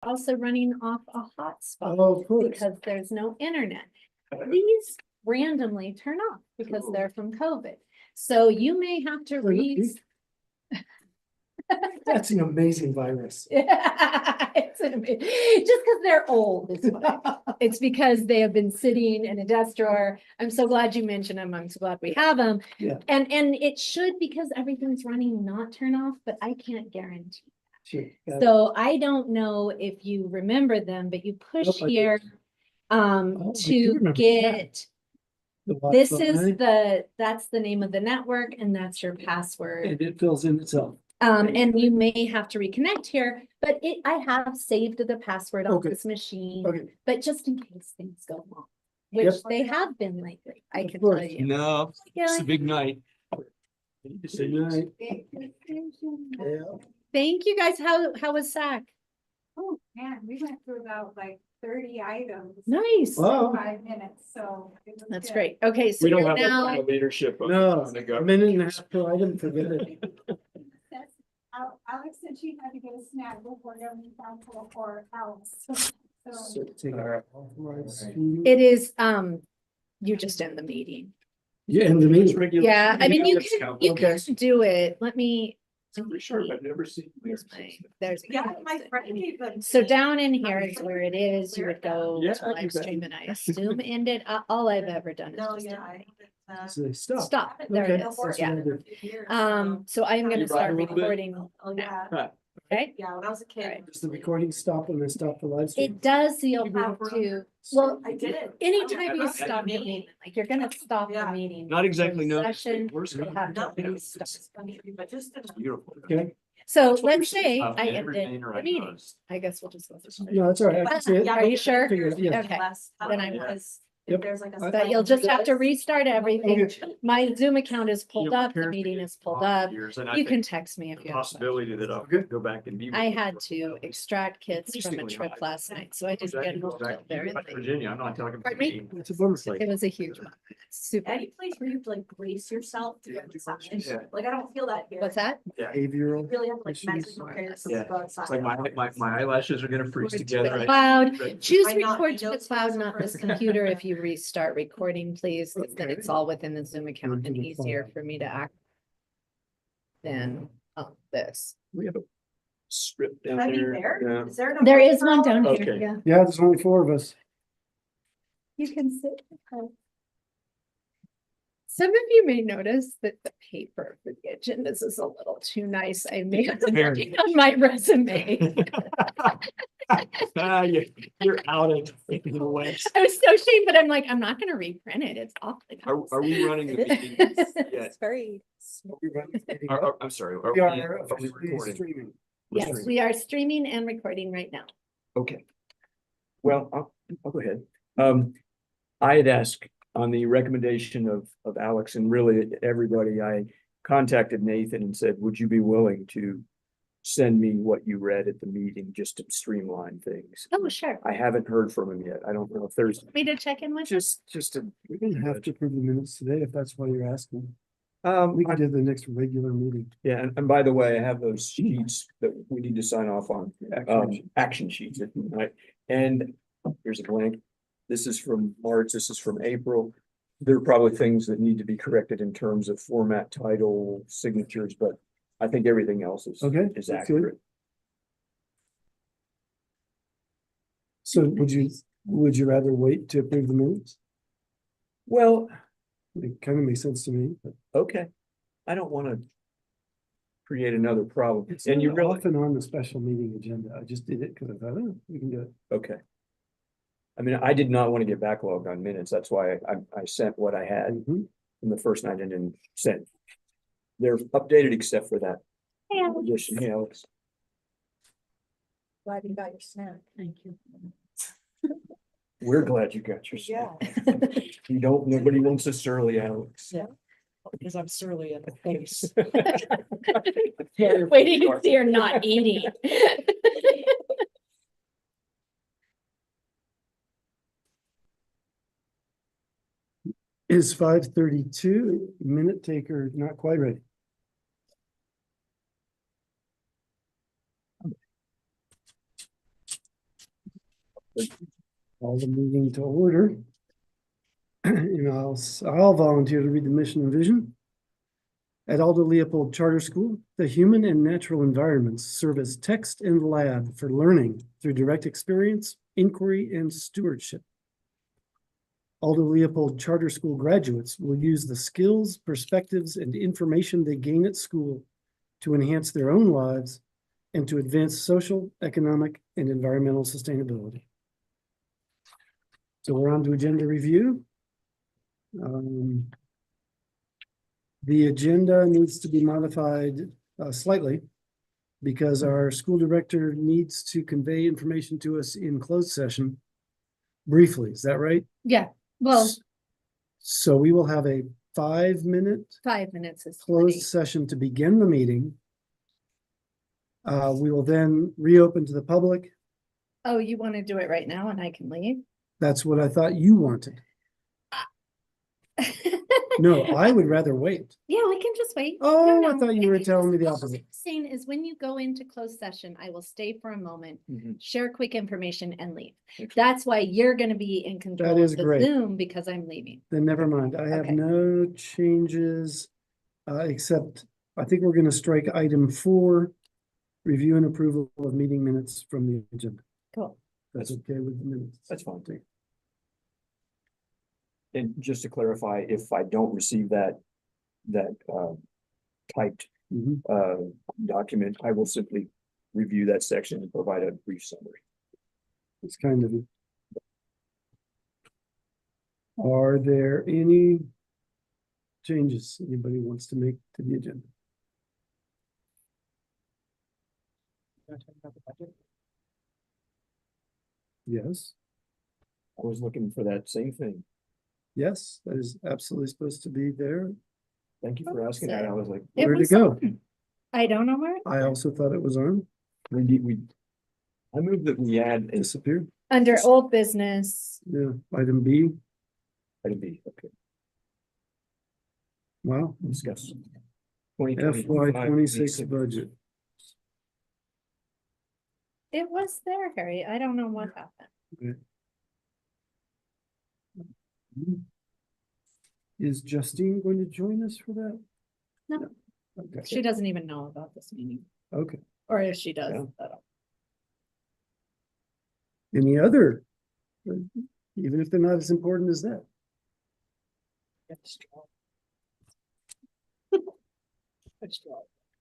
also running off a hotspot Oh, of course. because there's no internet. These randomly turn off because they're from COVID. So you may have to read. That's an amazing virus. It's just because they're old. It's because they have been sitting in a desk drawer. I'm so glad you mentioned them. I'm so glad we have them. Yeah. And it should, because everything's running, not turn off, but I can't guarantee. Sure. So I don't know if you remember them, but you push Nope, I here I do to remember get, The this Wi-Fi, is that's the name of the network and that's your password. and it fills in itself. And you may have to reconnect here, but I have saved the password on Okay. this machine, Okay. but just in case things go wrong, which Yep. they have been lately, I Of can course. tell you. No, it's Yeah. a big night. Good night. Yeah. Thank you guys. How was SAC? Oh, man, we went through about like 30 items. Nice. Wow. 5 minutes, so. it was That's good. great. Okay, so We don't you're have that now, kind of leadership. No, on the a government. minute and a half per item, forget it. Alex said she had to get a snack before going down for Alex. So, Take our authorized fee. it is, you're just in the meeting. Yeah, in the meeting. Yeah, I mean, you Okay. can do it. Let me. I'm pretty sure I've never seen. Here's there's. yeah, my friend gave them. So down in here is where it is. You would go Yeah, to you live bet. stream and I assume ended. All I've ever done is No, just yeah. end it. So they stop. Stop. There Okay, it that's is. what Yeah. I did. So I'm You gonna ride start a little bit? recording. Oh, yeah. Okay. Yeah, when I was a kid. Alright. Does the recording stop when they stop the live stream? It does, so you'll have to, well, I did it. anytime you stop meeting, like you're gonna stop the Yeah. meeting. Not exactly no. Session, Where's you it? have to Not restart. but just. Beautiful. Okay, So That's what let's you're say saying. I Everything ended the right meeting. now is- I guess we'll just go through. no, that's all right. I can see it. Are you sure? Figured, yeah. Okay. Then I will. Yep. There's like a. But you'll just have to restart everything. Okay. My Zoom account is pulled You know, up, the parents meeting get is pulled up. years, and I You think can text me if the you have. questions. possibility that I'll Okay. go back and be. I had to extract kids from a Interestingly, trip I- last night, so I didn't Exactly, get home till exactly. very Even like late. Virginia, I'm not talking. Pardon me? Virginia. It's a bummer. It was a huge one. Super. Any place where you have to like brace yourself to Yeah. go outside. Yeah. Like, I don't feel that here. What's that? Yeah, Behavioral. You really have to like issues. mentally prepare yourself Yeah. to go outside. it's like my eyelashes are gonna freeze To together. the I- cloud. Right. Choose I know- record I to know the it's cloud, also not this personal. computer. If you restart recording, please, 'cause then Okay. it's all within the Zoom account and to the easier cloud. for me to act than this. We have a strip down I mean, there. there, Yeah. is there? no There place is for one all down of here, Okay. yeah. Yeah, there's only 4 of us. You can sit. Some of you may notice that the paper for the agendas is a little too nice. I may have to Very. working on my resume. Ah, you're out of the way. I was so ashamed, but I'm like, I'm not gonna reprint it. It's awfully. Are we running the meeting? Yeah. It's very. I'm sorry. Are We we are officially recording? streaming. We're Yes, streaming. we are streaming and recording right now. Okay. Well, I'll go ahead. I had asked on the recommendation of Alex and really everybody, I contacted Nathan and said, would you be willing to send me what you read at the meeting just to streamline things? Oh, sure. I haven't heard from him yet. I don't know if there's Me to check in with you? just a. We don't have to approve the minutes today if that's why you're asking. Um, We can do the next regular meeting. yeah, and by the way, I have those sheets that we need to sign off on, action sheets, right? And here's a blank. This is from March, this is from April. There are probably things that need to be corrected in terms of format, title, signatures, but I think everything else is Okay, is that's good. accurate. So would you rather wait to approve the minutes? Well, It kind of makes sense to me, but okay. I don't want to create another problem. it's And you not really, often on the special meeting agenda. I just did it because I thought, oh, we can do it. okay. I mean, I did not want to get backlogged on minutes. That's why I sent what I had Mhm. from the first night and then sent. They're updated except for that addition, hey, Alex. Glad you got your snack. Thank you. We're glad you got your. You don't, nobody wants us early, Alex. Yeah. Because I'm surly at the face. Waiting to see her not eating. Is 5:32 minute taker not quite ready? Call the meeting to order. And I'll volunteer to read the mission and vision. At Aldo Leopold Charter School, the human and natural environments serve as text and lab for learning through direct experience, inquiry, and stewardship. Aldo Leopold Charter School graduates will use the skills, perspectives, and information they gain at school to enhance their own lives and to advance social, economic, and environmental sustainability. So we're on to agenda review. The agenda needs to be modified slightly because our school director needs to convey information to us in closed session briefly. Is that right? Yeah, well, So we will have a 5-minute 5 minutes is closed plenty. session to begin the meeting. We will then reopen to the public. Oh, you want to do it right now and I can leave? That's what I thought you wanted. No, I would rather wait. Yeah, we can just wait. Oh, No, I no. thought you were It's telling me the all opposite. I'm saying is when you go into closed session, I will stay for a moment, Mhm. share quick information and leave. Okay. That's why you're gonna be in control is of the great. Zoom because I'm leaving. Then never mind. I have Okay. no changes, except I think we're gonna strike item 4, review and approval of meeting minutes from the agenda. Cool. That's okay with the minutes. That's fine. And just to clarify, if I don't receive that typed Mhm. document, I will simply review that section and provide a brief summary. It's kind of. Are there any changes anybody wants to make to the agenda? Yes, I was looking for that same thing. yes, that is absolutely supposed to be there. Thank you for asking that. I was like, It Where'd it was go? I don't know where. I also thought it was on, I moved that we add a disappeared. Under old business, Yeah, item B, item B, okay, wow, discuss. FY 26 budget. it was there, Harry. I don't know what happened. Is Justine going to join us for that? No. Okay, She doesn't even know about this meeting, okay. or if she does, Yeah. I don't. Any other? Even if they're not as important as that.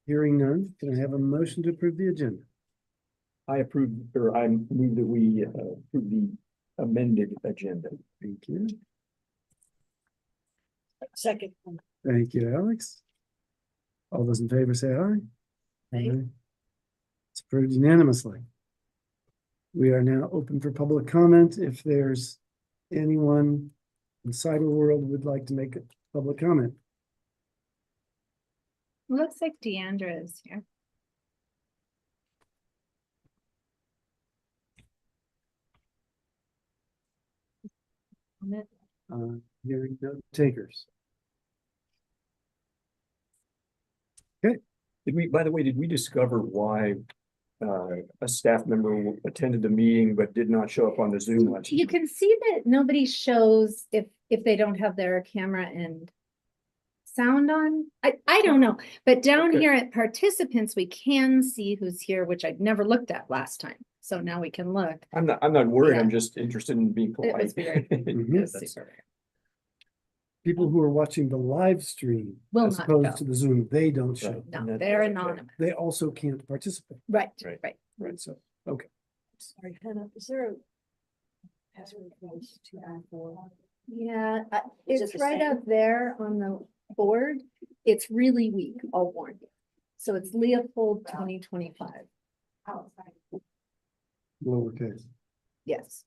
Hearing none, can I have a motion to approve the agenda? I approve, or I move that we approve the amended agenda. Thank you. Second. Thank you, Alex. All those in favor say aye. Aye. It's approved unanimously. We are now open for public comment. If there's anyone in cyber world would like to make a public comment. Looks like Deandra is here. Hearing no takers. Did we, by the way, did we discover why a staff member attended the meeting but did not show up on the Zoom last? You can see that nobody shows if they don't have their camera and sound on. I don't know, but down Okay. here at participants, we can see who's here, which I'd never looked at last time. So now we can look. I'm not worried. Yeah. I'm just interested in being It polite. was weird. Mhm. It was That's- super weird. People who are watching the live stream Will as not opposed show. to the Zoom, they don't show. Right. No, And that- they're okay. anonymous. They also can't participate. Right, Right. right. Right, so, Sorry, Hannah, is there a password for this 294? Yeah, Is it it's the right same? up there on the board. It's really weak, I'll warn you. So it's Leopold 2025. outside. lowercase. Yes.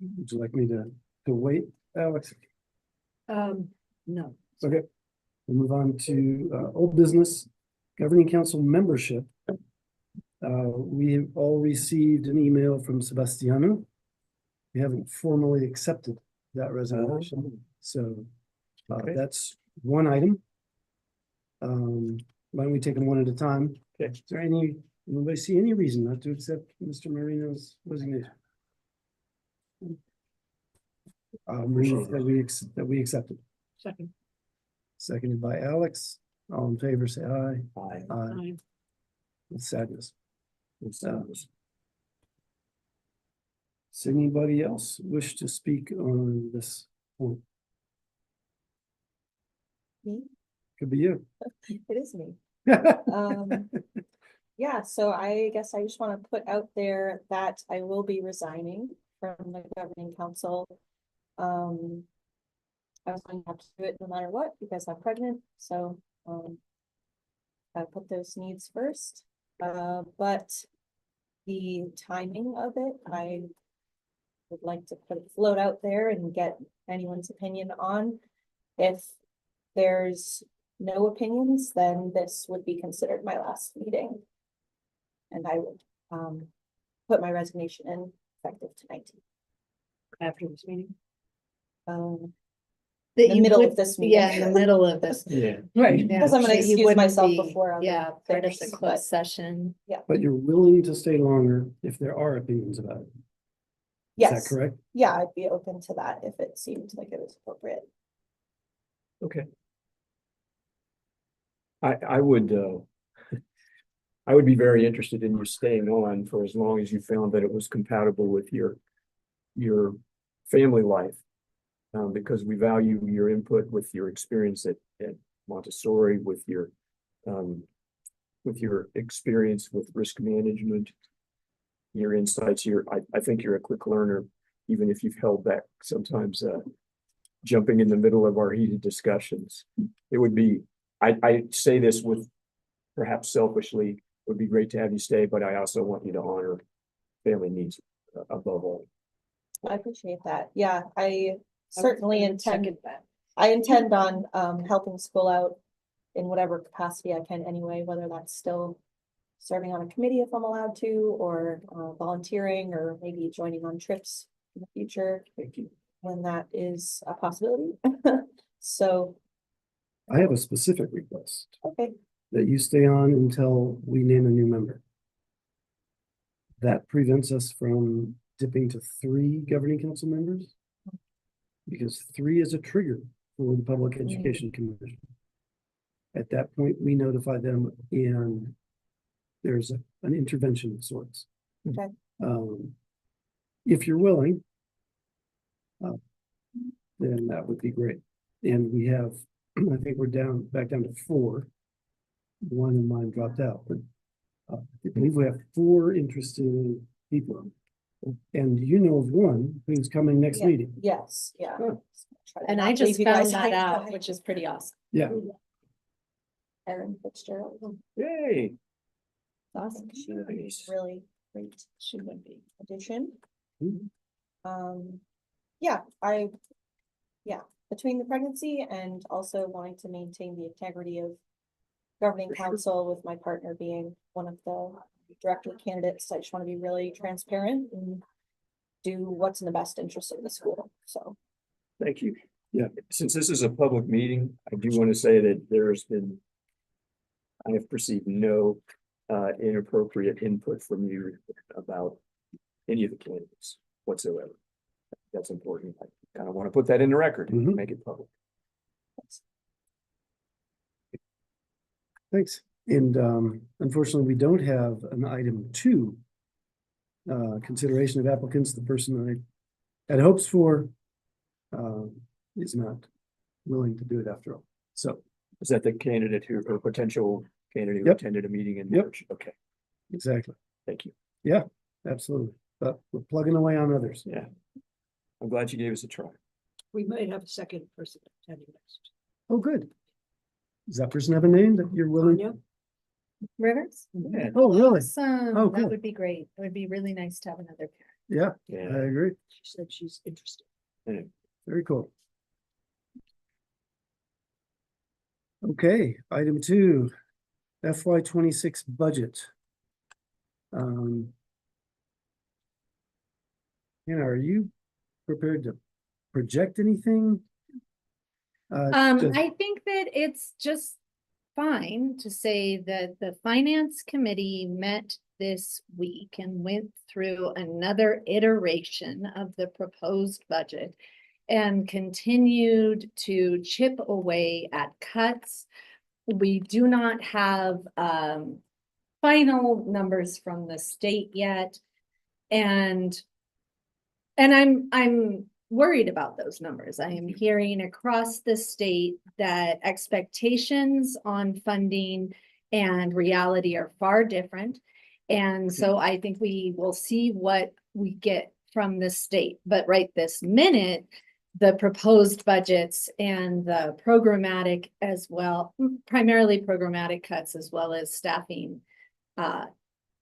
Would you like me to wait, Alex? No. Okay. We'll move on to old business, governing council membership. We have all received an email from Sebastiano. We haven't formally accepted that resignation, so Okay. that's one item. Why don't we take them one at a time? Okay. Is there any Anybody see any reason not to accept Mr. Marino's resignation? Move that we accept it. Second. Seconded by Alex. All in favor, say aye. Aye. Aye. With sadness. Does anybody else wish to speak on this point? Me? Could be you. It is me. Yeah, so I guess I just want to put out there that I will be resigning from the governing council. I was going to have to do it no matter what because I'm pregnant, so I put those needs first. But the timing of it, I would like to float out there and get anyone's opinion on. If there's no opinions, then this would be considered my last meeting. And I would put my resignation in effective tonight. After this meeting. That The you middle would- of this meeting. Yeah, in the middle of this. Yeah, Right. Because I'm gonna that you excuse wouldn't myself be- before other Yeah, part of the things, closed but- session. But you're willing to stay longer if there are opinions about it. Is that Yes, correct? yeah, I'd be open to that if it seemed like it was appropriate. okay. I would, I would be very interested in you staying on for as long as you found that it was compatible with your family life. Because we value your input with your experience at Montessori, with your experience with risk management, your insights. I think you're a quick learner, even if you've held back sometimes, jumping in the middle of our heated discussions. It would be, I say this with perhaps selfishly, it would be great to have you stay, but I also want you to honor family needs above all. I appreciate that. Yeah, I certainly intend, Second that. I intend on helping school out in whatever capacity I can anyway, whether that's still serving on a committee if I'm allowed to, or volunteering, or maybe joining on trips in the future. Thank you. When that is a possibility. So, I have a specific request okay, that you stay on until we name a new member. That prevents us from dipping to 3 governing council members. Because 3 is a trigger for the Public Education Commission. At that point, we notify them and there's an intervention of sorts. Okay. If you're willing, then that would be great. And we have, I think we're back down to 4. One of mine dropped out, but I believe we have 4 interested people. And you know of one who's coming next Yeah. meeting. yes, yeah. Huh. Try to And not I just leave you found guys that hanging out, behind. which is pretty awesome. Yeah, Erin Fitzgerald. Yay. Awesome. She would be Nice. really great She would be. addition. Mhm. Yeah, between the pregnancy and also wanting to maintain the integrity of governing For sure. council with my partner being one of the director candidates, I just want to be really transparent and do what's in the best interest of the school, so. Thank you. Yeah. Since this is a public meeting, I do want to say that I have perceived no inappropriate input from you about any of the candidates whatsoever. That's important. I kind of want to put that in the record and Mhm. make it public. thanks. And unfortunately, we don't have an item 2. Consideration of applicants, the person I had hopes for is not willing to do it after all. So, Is that the candidate or potential candidate who Yep. attended a meeting in Yep. March? Okay, exactly, thank you. absolutely. But we're plugging away on others. Yeah. I'm glad you gave us a try. We might have a second person attending next. Oh, good. Does that person have a name that you're willing? Tanya? Rivers? Yeah. Oh, really? Awesome. Oh, That cool. would be great. It would be really nice to have another parent. Yeah, Yeah. I agree. She said she's interested. Very cool. Okay, item 2, FY26 budget. Hannah, are you prepared to project anything? Just- I think that it's just fine to say that the finance committee met this week and went through another iteration of the proposed budget and continued to chip away at cuts. We do not have final numbers from the state yet. And I'm worried about those numbers. I am hearing across the state that expectations on funding and reality are far different. And so I think we will see what we get from the state. But right this minute, the proposed budgets and the programmatic as well, primarily programmatic cuts as well as staffing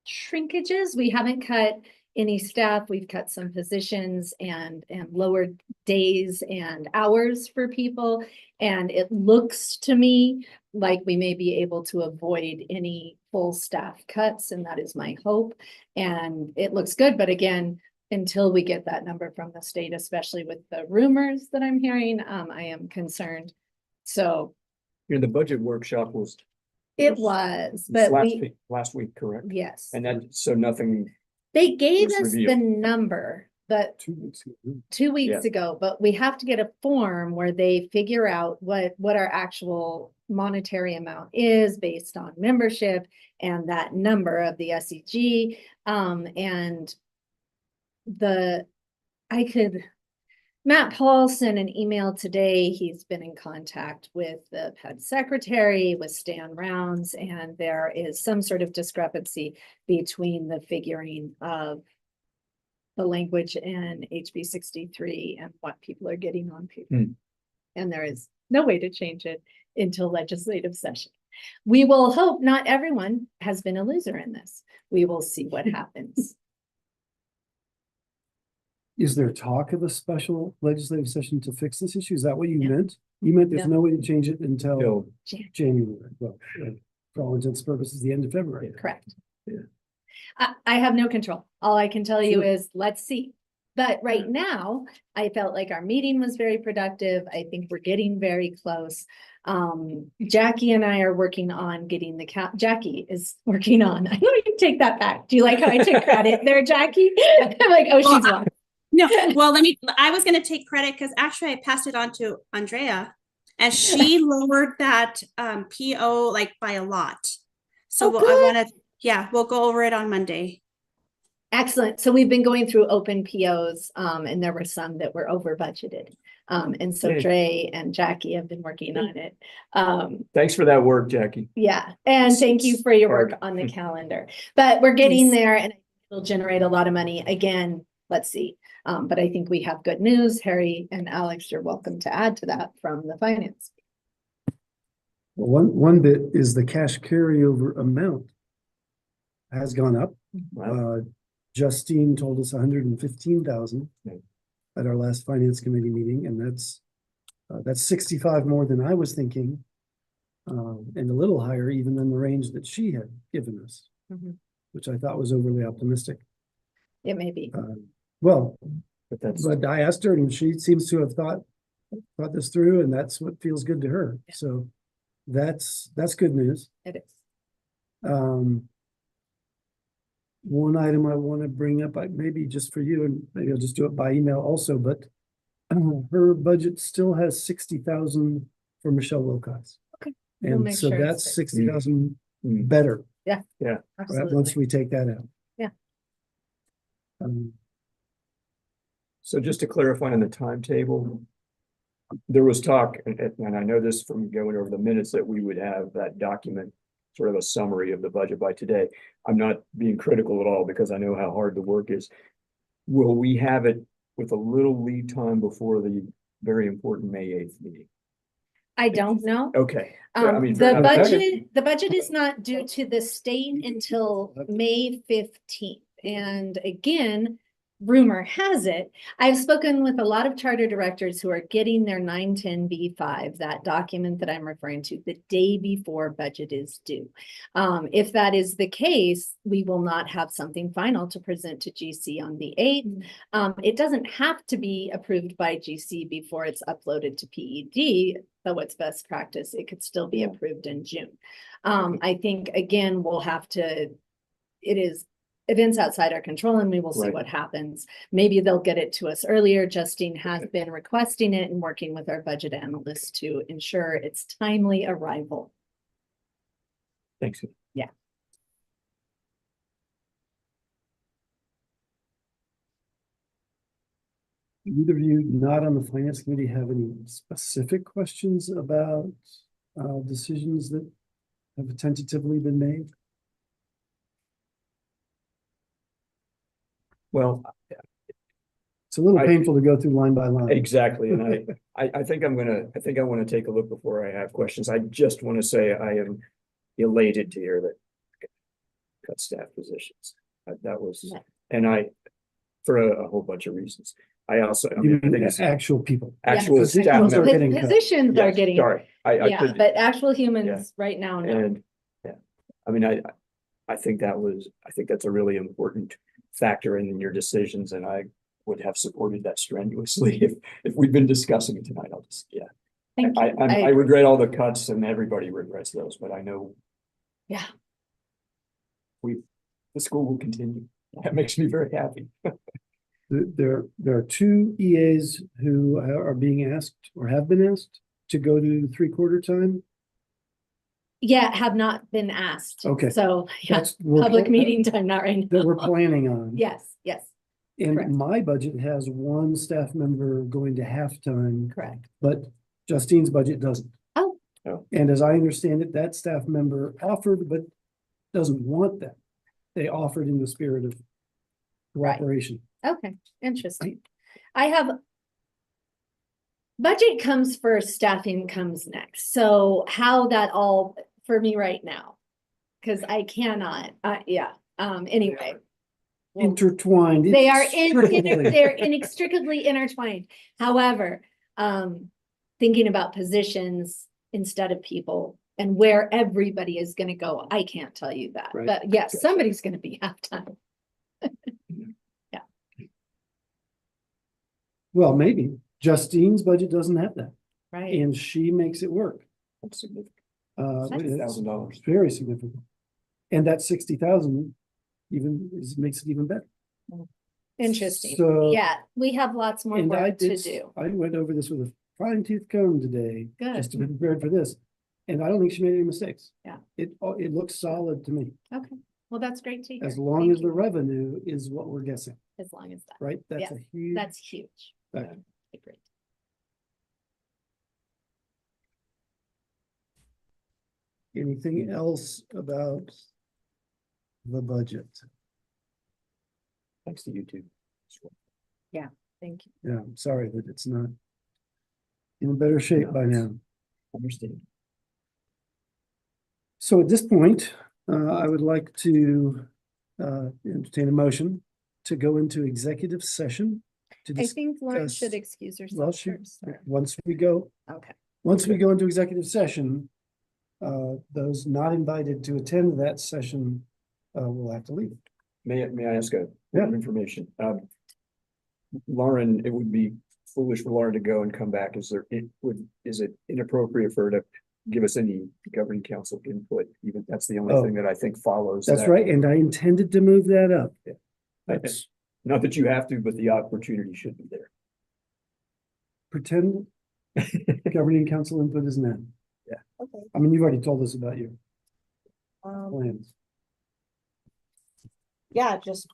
shrinkages. We haven't cut any staff. We've cut some positions and lowered days and hours for people. And it looks to me like we may be able to avoid any full staff cuts, and that is my hope. And it looks good, but again, until we get that number from the state, especially with the rumors that I'm hearing, I am concerned. So The budget workshop was it was, but last week, correct? yes, And then, so nothing, they gave was us the revealed. number, but 2 weeks ago. 2 weeks ago, but we have to get a form where they figure out what our actual monetary amount is based on membership and that number of the SEG. And Matt Paul sent an email today. He's been in contact with the PED secretary, with Stan Rounds, and there is some sort of discrepancy between the figuring of the language in HB 63 and what people are getting on paper. And there is no way to change it until legislative session. We will hope not everyone has been a loser in this. We will see what happens. Is there talk of a special legislative session to fix this issue? Is that what you No. meant? You meant there's No. no way to change it until no, January. Well, for all intents and purposes, the end of February. Correct. Yeah. I have no control. All I can tell you Sure. is, let's see. But right now, I felt like our meeting was very productive. I think we're getting very close. Jackie and I are working on getting Jackie is working on, I know you take that back. Do you like how I took credit there, Jackie? I'm like, oh, she's wrong. No, well, I was going to take credit because actually I passed it on to Andrea and she lowered that PO like by a lot. So we'll go over it on Monday. Excellent. So we've been going through open POs, and there were some that were over budgeted. And so Hey. Dre and Jackie have been working on it. thanks for that work, Jackie. Yeah, and thank you for your work hard. on the calendar. But we're getting Yes. there and it'll generate a lot of money. Again, let's see. But I think we have good news. Harry and Alex, you're welcome to add to that from the finance. One bit is the cash carryover amount has gone up. Wow. Justine told us 115,000 Yeah. at our last finance committee meeting, and that's 65 more than I was thinking, and a little higher even than the range that she had given us, which I thought was overly optimistic. It may be. Well, But but I asked her, and she seems to have thought this through, and that's what feels good to her. Yeah. So that's good news. It is. One item I want to bring up, maybe just for you, and maybe I'll just do it by email also, but her budget still has 60,000 for Michelle Wilcox. Okay. We'll And make so sure that's it's 60,000 Mm. better, yeah, right, Absolutely. once we take that out. Yeah. so just to clarify on the timetable, there was talk, and I know this from going over the minutes, that we would have that document, sort of a summary of the budget by today. I'm not being critical at all because I know how hard the work is. Will we have it with a little lead time before the very important May 8th meeting? I don't know. Okay. Yeah, I mean, The okay. budget is not due to the state until May 15th. And again, rumor has it, I've spoken with a lot of charter directors who are getting their 910B5, that document that I'm referring to, the day before budget is due. If that is the case, we will not have something final to present to GC on the 8th. It doesn't have to be approved by GC before it's uploaded to PED, though it's best practice, it could still be approved in June. I think, again, we'll have to, it is events outside our control, and we will see Right. what happens. Maybe they'll get it to us earlier. Justine has been requesting it and working with our budget analyst to ensure its timely arrival. Thanks. Yeah. Either of you not on the finance committee have any specific questions about decisions that have tentatively been made? Well, It's a little I- painful to go through line by line. exactly, and I think I want to take a look before I have questions. I just want to say I am elated to hear that cut staff positions. That was, Yeah. and for a whole bunch of reasons. I also, I You mean, I think mean it's actual people. actual Positions staff are members. getting cut. Positions are Yes, getting, sorry, I yeah, could, but actual humans right now, no. and, yeah, I mean, I think that's a really important factor in your decisions, and I would have supported that strenuously if we'd been discussing it tonight. I'll just, yeah. Thank you. I regret all the cuts, and everybody regrets those, but I know Yeah, the school will continue. That makes me very happy. There are two EAs who are being asked or have been asked to go to 3/4 time. yeah, have not been asked. Okay. So, yeah, We're public pla- meeting time, not right That we're now. planning on. Yes, correct. And my budget has one staff member going to halftime, correct. but Justine's budget doesn't. Oh. Oh. And as I understand it, that staff member offered, but doesn't want that. They offered in the spirit of Right. cooperation. Okay, interesting. I have. Budget comes first, staffing comes next. So how that all for me right now? Cause I cannot, yeah, anyway. Well, Intertwined. They are inextricably. they're inextricably intertwined. However, thinking about positions instead of people and where everybody is gonna go, I can't tell you that. Right. But yes, somebody's gonna be halftime. Well, maybe Justine's budget doesn't have that, Right. and she makes it work. That's significant. That's It's $1,000. very significant. And that 60,000 makes it even better. Interesting. So- Yeah, we have lots more And I work to did, do. I went over this with a fine tooth comb today, just to Good. be prepared for this. And I don't think she made any mistakes. Yeah. It looks solid to me, Okay, well, that's great to hear. as long Thank as the you. revenue is what we're guessing, As long as that, right? That's Yes, a huge. that's huge. factor. Great. Anything else about the budget? Thanks to you too. Thank you. Yeah, I'm sorry that it's not in better shape by now. Understand. So at this point, I would like to entertain a motion to go into executive session. To I think Lauren discuss- should excuse Well, herself she, first. or- once we go into executive session, those not invited to attend that session will have to leave. May I ask a Yeah. bit of information? Lauren, it would be foolish for Lauren to go and come back. Is it inappropriate for her to give us any governing council input? Even that's the only Oh. thing that I think follows. That's that. right, and I intended to move that up. Yeah. That's Not that you have to, but the opportunity should be there. pretend governing council input is now. Okay. I mean, you've already told us about your plans. Yeah, just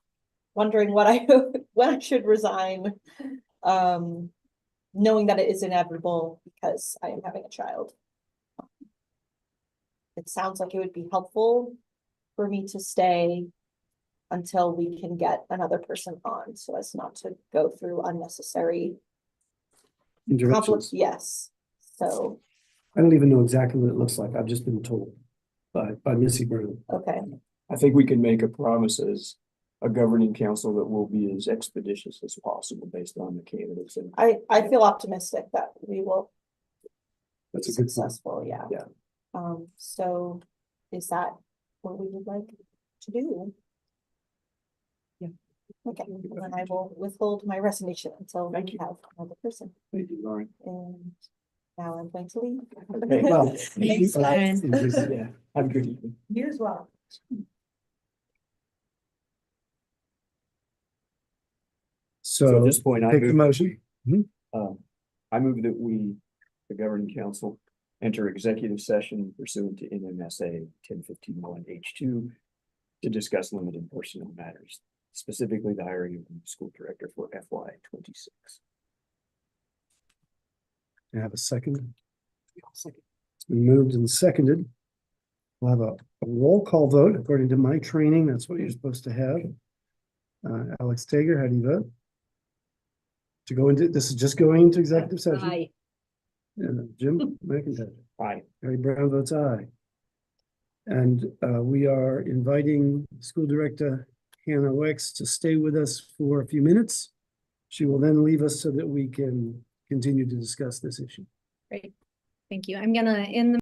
wondering what I, when I should resign. Knowing that it is inevitable because I am having a child. It sounds like it would be helpful for me to stay until we can get another person on, so as not to go through unnecessary conflict. Interruptions. Yes, so, I don't even know exactly what it looks like. I've just been told by Missy Brown. okay, I think we can make a promise as a governing council that will be as expeditious as possible based on the candidates and. I feel optimistic that we will be That's a good sign. successful, yeah. Yeah. So is that what we would like to do? Yeah. Okay, then I will withhold my resignation until Thank we you. have another person, Thank you, Lauren. and now I'm going to leave. Okay, well, Thanks, guys. yeah, have a good evening. You as well. So So at this point, I take the move, motion. I move that we, the governing council, enter executive session pursuant to NMSA 1051H2 to discuss limited personnel matters, specifically the hiring of a new school director for FY 26. I have a second. It's been moved and seconded. We'll have a roll call vote according to my training. That's what you're supposed to have. Alex Tager, how do you vote? To go into, this is just going into executive session. Aye. And Jim McIntyre. Aye. Harry Brown votes aye. And we are inviting School Director Hannah Wex to stay with us for a few minutes. She will then leave us so that we can continue to discuss this issue. Great. Thank you. I'm gonna, in the